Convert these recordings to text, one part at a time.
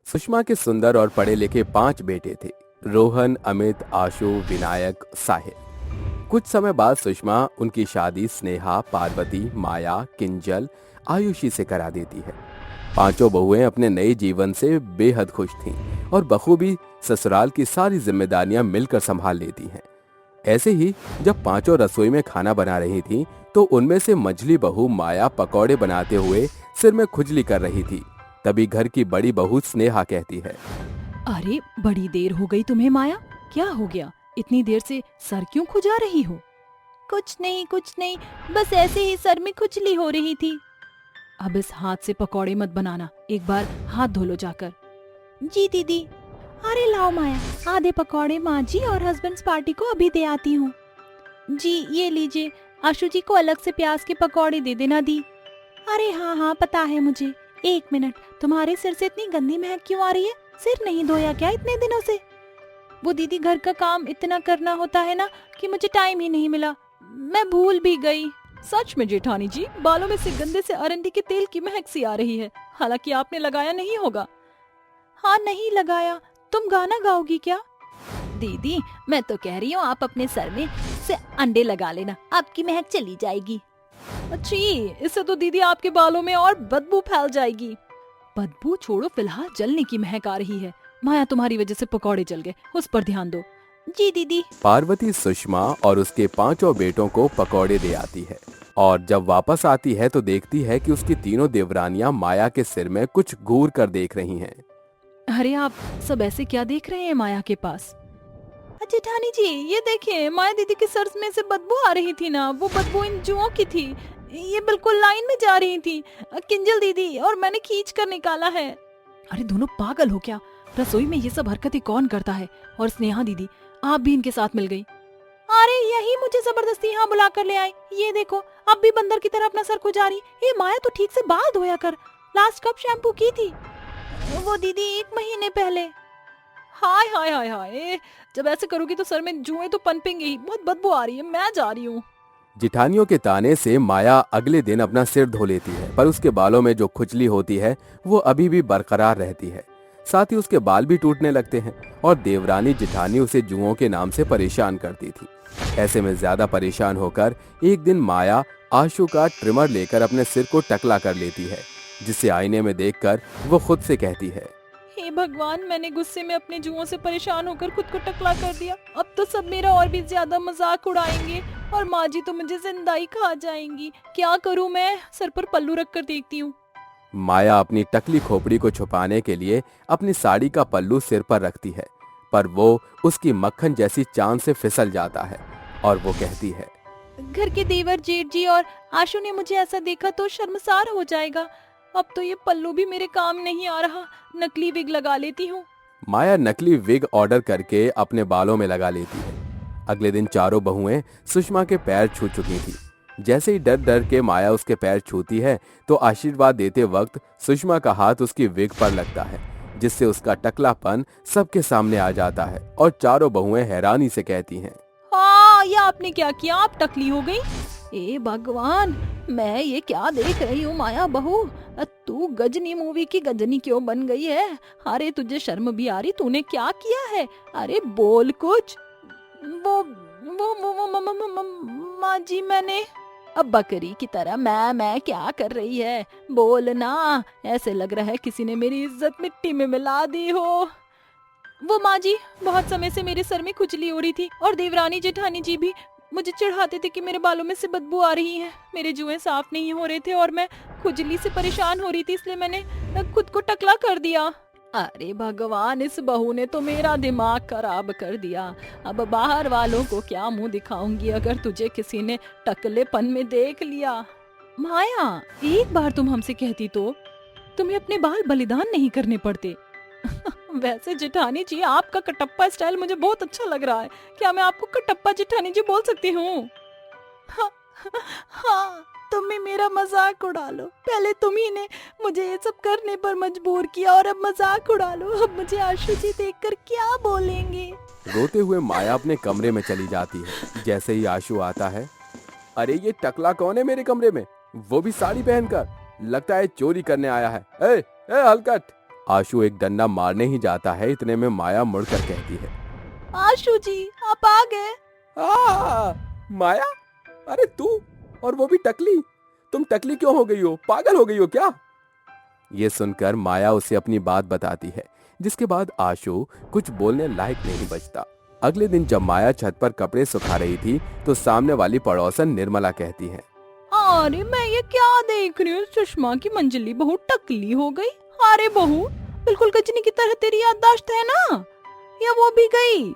सुषमा के सुंदर और पढ़े लिखे 5 बेटे थे। रोहन, अमित, आशु, विनायक, साहिल। कुछ समय बाद सुषमा उनकी शादी स्नेहा, पार्वती, माया, किंजल, आयुषी से करा देती है। पांचों बहुएं अपने नए जीवन से बेहद खुश थीं और बखूबी ससुराल की सारी जिम्मेदारियां मिलकर संभाल लेती हैं। ऐसे ही जब पांचों रसोई में खाना बना रही थीं, तो उनमें से मझली बहू माया पकौड़े बनाते हुए सिर में खुजली कर रही थी। तभी घर की बड़ी बहू स्नेहा कहती है, अरे बड़ी देर हो गई तुम्हें माया, क्या हो गया? इतनी देर से सर क्यों खुजा रही हो? कुछ नहीं, बस ऐसे ही सर में खुजली हो रही थी। अब इस हाथ से पकौड़े मत बनाना, एक बार हाथ धो लो जाकर। जी दीदी। अरे लाओ माया, आधे पकौड़े माँ जी और हस्बैंड्स पार्टी को अभी दे आती हूँ। जी ये लीजिए, आशु जी को अलग से प्याज के पकौड़े दे देना दी। अरे हाँ पता है मुझे। एक मिनट, तुम्हारे सिर से इतनी गंदी महक क्यों आ रही है? सिर नहीं धोया क्या इतने दिनों से? वो दीदी घर का काम इतना करना होता है ना कि मुझे टाइम ही नहीं मिला, मैं भूल भी गई। सच में जेठानी जी, बालों में से गंदे से अरंडी के तेल की महक सी आ रही है। हालांकि आपने लगाया नहीं होगा। हाँ नहीं लगाया। तुम गाना गाओगी क्या? दीदी मैं तो कह रही हूँ आप अपने सर में से अंडे लगा लेना, आपकी महक चली जाएगी। अच्छी, इससे तो दीदी आपके बालों में और बदबू फैल जाएगी। बदबू छोड़ो, फिलहाल जलने की महक आ रही है। माया तुम्हारी वजह से पकौड़े जल गए, उस पर ध्यान दो। जी दीदी। पार्वती सुषमा और उसके पांचों बेटों को पकौड़े दे आती है और जब वापस आती है तो देखती है कि उसकी तीनों देवरानियां माया के सिर में कुछ घूर कर देख रही हैं। अरे आप सब ऐसे क्या देख रहे हैं माया के पास? जेठानी जी ये देखिए, माया दीदी के सर में से बदबू आ रही थी ना, वो बदबू इन जुओं की थी। ये बिल्कुल लाइन में जा रही थी, किंजल दीदी, और मैंने खींच कर निकाला है। अरे दोनों पागल हो क्या? रसोई में ये सब हरकतें कौन करता है? और स्नेहा दीदी, आप भी इनके साथ मिल गई। अरे यही मुझे जबरदस्ती यहाँ बुला कर ले आए। ये देखो, अब भी बंदर की तरह अपना सर खुजा रही। ये माया तो ठीक से बाल धोया कर, लास्ट कब शैम्पू की थी? वो दीदी 1 महीने पहले। हाय हाय हाय हाय, जब ऐसे करोगी तो सर में जुएं तो पनपेंगे ही। बहुत बदबू आ रही है, मैं जा रही हूँ। जिठानियों के ताने से माया अगले दिन अपना सिर धो लेती है, पर उसके बालों में जो खुजली होती है वो अभी भी बरकरार रहती है। साथ ही उसके बाल भी टूटने लगते हैं और देवरानी जिठानी उसे जुओं के नाम से परेशान करती थी। ऐसे में ज्यादा परेशान होकर एक दिन माया आशु का ट्रिमर लेकर अपने सिर को टकला कर लेती है, जिसे आईने में देखकर वो खुद से कहती है, हे भगवान, मैंने गुस्से में अपने जुओं से परेशान होकर खुद को टकला कर दिया। अब तो सब मेरा और भी ज्यादा मजाक उड़ाएंगे और माँ जी तो मुझे जिंदा ही खा जाएंगी। क्या करूँ मैं? सर पर पल्लू रख कर देखती हूँ। माया अपनी टकली खोपड़ी को छुपाने के लिए अपनी साड़ी का पल्लू सिर पर रखती है, पर वो उसकी मक्खन जैसी चांद से फिसल जाता है और वो कहती है, घर के देवर जेठ जी और आशु ने मुझे ऐसा देखा तो शर्मसार हो जाएगा। अब तो ये पल्लू भी मेरे काम नहीं आ रहा, नकली विग लगा लेती हूँ। माया नकली विग ऑर्डर करके अपने बालों में लगा लेती है। अगले दिन चारों बहुएं सुषमा के पैर छू चुकी थी। जैसे ही डर डर के माया उसके पैर छूती है तो आशीर्वाद देते वक्त सुषमा का हाथ उसकी विग पर लगता है, जिससे उसका टकलापन सबके सामने आ जाता है और चारों बहुएं हैरानी से कहती हैं, हाँ ये आपने क्या किया? आप टकली हो गई। ए भगवान, मैं ये क्या देख रही हूँ माया बहू, तू गजनी मूवी की गजनी क्यों बन गई है? अरे तुझे शर्म भी आ रही? तूने क्या किया है? अरे बोल कुछ। वो माँ जी, मैंने अब बकरी की तरह मैं क्या कर रही है? बोल ना, ऐसे लग रहा है किसी ने मेरी इज्जत मिट्टी में मिला दी हो। वो माँ जी, बहुत समय से मेरे सर में खुजली हो रही थी और देवरानी जेठानी जी भी मुझे चिढ़ाते थे कि मेरे बालों में से बदबू आ रही है। मेरे जुएं साफ नहीं हो रहे थे और मैं खुजली से परेशान हो रही थी, इसलिए मैंने खुद को टकला कर दिया। अरे भगवान, इस बहू ने तो मेरा दिमाग खराब कर दिया। अब बाहर वालों को क्या मुंह दिखाऊंगी अगर तुझे किसी ने टकलेपन में देख लिया। माया, एक बार तुम हमसे कहती तो तुम्हें अपने बाल बलिदान नहीं करने पड़ते। वैसे जेठानी जी, आपका कटप्पा स्टाइल मुझे बहुत अच्छा लग रहा है। क्या मैं आपको कटप्पा जेठानी जी बोल सकती हूँ? हाँ, तुम ही मेरा मजाक उड़ा लो। पहले तुम ही ने मुझे ये सब करने पर मजबूर किया और अब मजाक उड़ा लो। अब मुझे आशु जी देखकर क्या बोलेंगे? रोते हुए माया अपने कमरे में चली जाती है। जैसे ही आशु आता है, अरे ये टकला कौन है मेरे कमरे में, वो भी साड़ी पहनकर? लगता है चोरी करने आया है। ए हलकट, आशु एक डंडा मारने ही जाता है, इतने में माया मुड़कर कहती है, आशु जी आप आ गए। माया, अरे तू, और वो भी टकली। तुम टकली क्यों हो गई हो? पागल हो गई हो क्या? ये सुनकर माया उसे अपनी बात बताती है, जिसके बाद आशु कुछ बोलने लायक नहीं बचता। अगले दिन जब माया छत पर कपड़े सुखा रही थी तो सामने वाली पड़ोसन निर्मला कहती है, अरे मैं ये क्या देख रही हूँ, सुषमा की मंजली बहू टकली हो गई। अरे बहू, बिल्कुल गजनी की तरह तेरी याददाश्त है ना, या वो भी गई?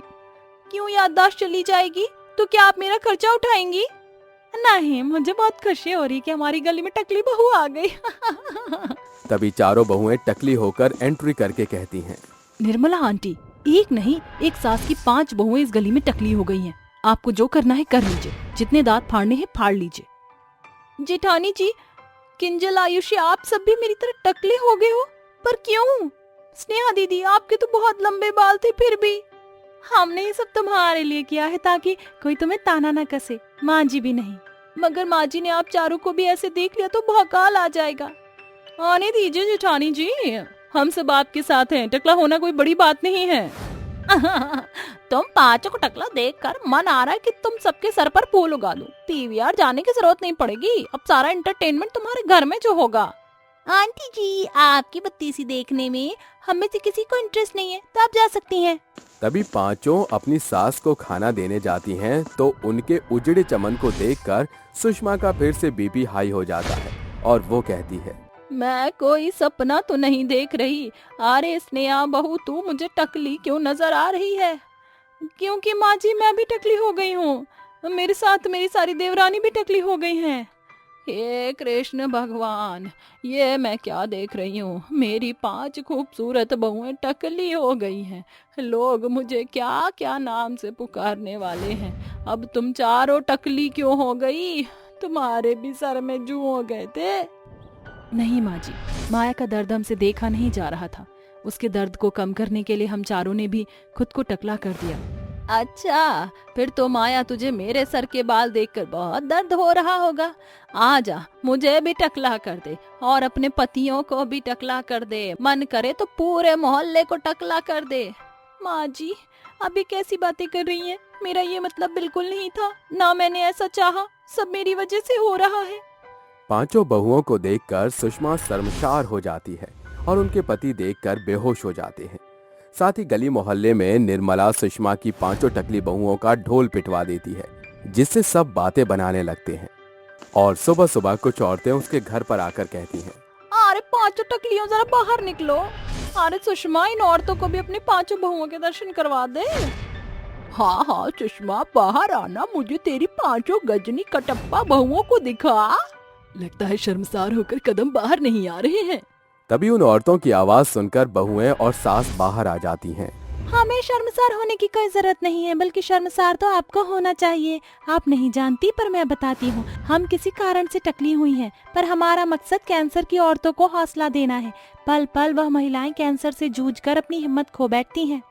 क्यों याददाश्त चली जाएगी? तो क्या आप मेरा खर्चा उठाएंगी? नहीं, मुझे बहुत खुशी हो रही कि हमारी गली में टकली बहू आ गई। तभी चारों बहुएं टकली होकर एंट्री करके कहती हैं, निर्मला आंटी, एक नहीं एक सास की 5 बहुएं इस गली में टकली हो गई हैं। आपको जो करना है कर लीजिए, जितने दांत फाड़ने हैं फाड़ लीजिए। जेठानी जी, किंजल, आयुषी, आप सब भी मेरी तरह टकले हो गए हो, पर क्यों? स्नेहा दीदी, आपके तो बहुत लंबे बाल थे, फिर भी हमने ये सब तुम्हारे लिए किया है ताकि कोई तुम्हें ताना न कसे। माँ जी भी नहीं, मगर माँ जी ने आप चारों को भी ऐसे देख लिया तो भौकाल आ जाएगा। आने दीजिए जेठानी जी, हम सब आपके साथ हैं, टकला होना कोई बड़ी बात नहीं है। तुम 5 को टकला देखकर मन आ रहा है कि तुम सबके सर पर फूल उगा दूं। पीवीआर जाने की जरूरत नहीं पड़ेगी, अब सारा एंटरटेनमेंट तुम्हारे घर में जो होगा। आंटी जी, आपकी बत्तीसी देखने में हम में से किसी को इंटरेस्ट नहीं है, तो आप जा सकती हैं। तभी पांचों अपनी सास को खाना देने जाती हैं तो उनके उजड़े चमन को देखकर सुषमा का फिर से बीपी हाई हो जाता है और वो कहती है, मैं कोई सपना तो नहीं देख रही। अरे स्नेहा बहू, तू मुझे टकली क्यों नजर आ रही है? क्योंकि माँ जी मैं भी टकली हो गई हूँ, मेरे साथ मेरी सारी देवरानी भी टकली हो गई हैं। हे कृष्ण भगवान, ये मैं क्या देख रही हूँ? मेरी 5 खूबसूरत बहुएं टकली हो गई हैं। लोग मुझे क्या क्या नाम से पुकारने वाले हैं। अब तुम चारों टकली क्यों हो गई? तुम्हारे भी सर में जू हो गए थे। नहीं माँ जी, माया का दर्द हमसे देखा नहीं जा रहा था। उसके दर्द को कम करने के लिए हम चारों ने भी खुद को टकला कर दिया। अच्छा, फिर तो माया तुझे मेरे सर के बाल देखकर बहुत दर्द हो रहा होगा। आ जा, मुझे भी टकला कर दे और अपने पतियों को भी टकला कर दे। मन करे तो पूरे मोहल्ले को टकला कर दे। माँ जी, अभी कैसी बातें कर रही हैं? मेरा ये मतलब बिल्कुल नहीं था, ना मैंने ऐसा चाहा, सब मेरी वजह से हो रहा है। पांचों बहुओं को देखकर सुषमा शर्मसार हो जाती है और उनके पति देखकर बेहोश हो जाते हैं। साथ ही गली मोहल्ले में निर्मला सुषमा की 5 टकली बहुओं का ढोल पिटवा देती है, जिससे सब बातें बनाने लगते हैं। और सुबह सुबह कुछ औरतें उसके घर पर आकर कहती हैं, अरे 5 टकलियों, जरा बाहर निकलो। अरे सुषमा, इन औरतों को भी अपनी 5 बहुओं के दर्शन करवा दे। हाँ हाँ सुषमा, बाहर आना, मुझे तेरी 5 गजनी कटप्पा बहुओं को दिखा। लगता है शर्मसार होकर कदम बाहर नहीं आ रहे हैं। तभी उन औरतों की आवाज सुनकर बहुएं और सास बाहर आ जाती हैं। हमें शर्मसार होने की कोई जरूरत नहीं है, बल्कि शर्मसार तो आपको होना चाहिए। आप नहीं जानती, पर मैं बताती हूँ। हम किसी कारण से टकली हुई हैं, पर हमारा मकसद कैंसर की औरतों को हौसला देना है। पल पल वह महिलाएं कैंसर से जूझकर अपनी हिम्मत खो बैठती हैं।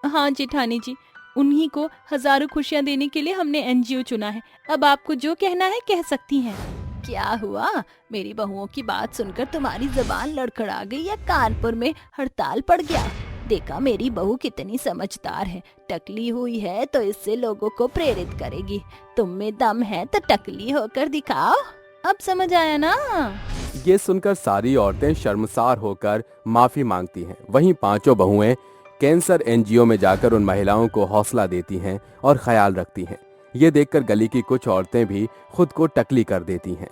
हाँ जेठानी जी, उन्हीं को हजारों खुशियाँ देने के लिए हमने NGO चुना है। अब आपको जो कहना है कह सकती हैं। क्या हुआ? मेरी बहुओं की बात सुनकर तुम्हारी जुबान लड़खड़ा गई या कानपुर में हड़ताल पड़ गया? देखा मेरी बहू कितनी समझदार है, टकली हुई है तो इससे लोगों को प्रेरित करेगी। तुम में दम है तो टकली होकर दिखाओ। अब समझ आया ना? ये सुनकर सारी औरतें शर्मसार होकर माफी मांगती हैं। वहीं 5 बहुएं कैंसर NGO में जाकर उन महिलाओं को हौसला देती हैं और ख्याल रखती हैं। ये देखकर गली की कुछ औरतें भी खुद को टकली कर देती हैं।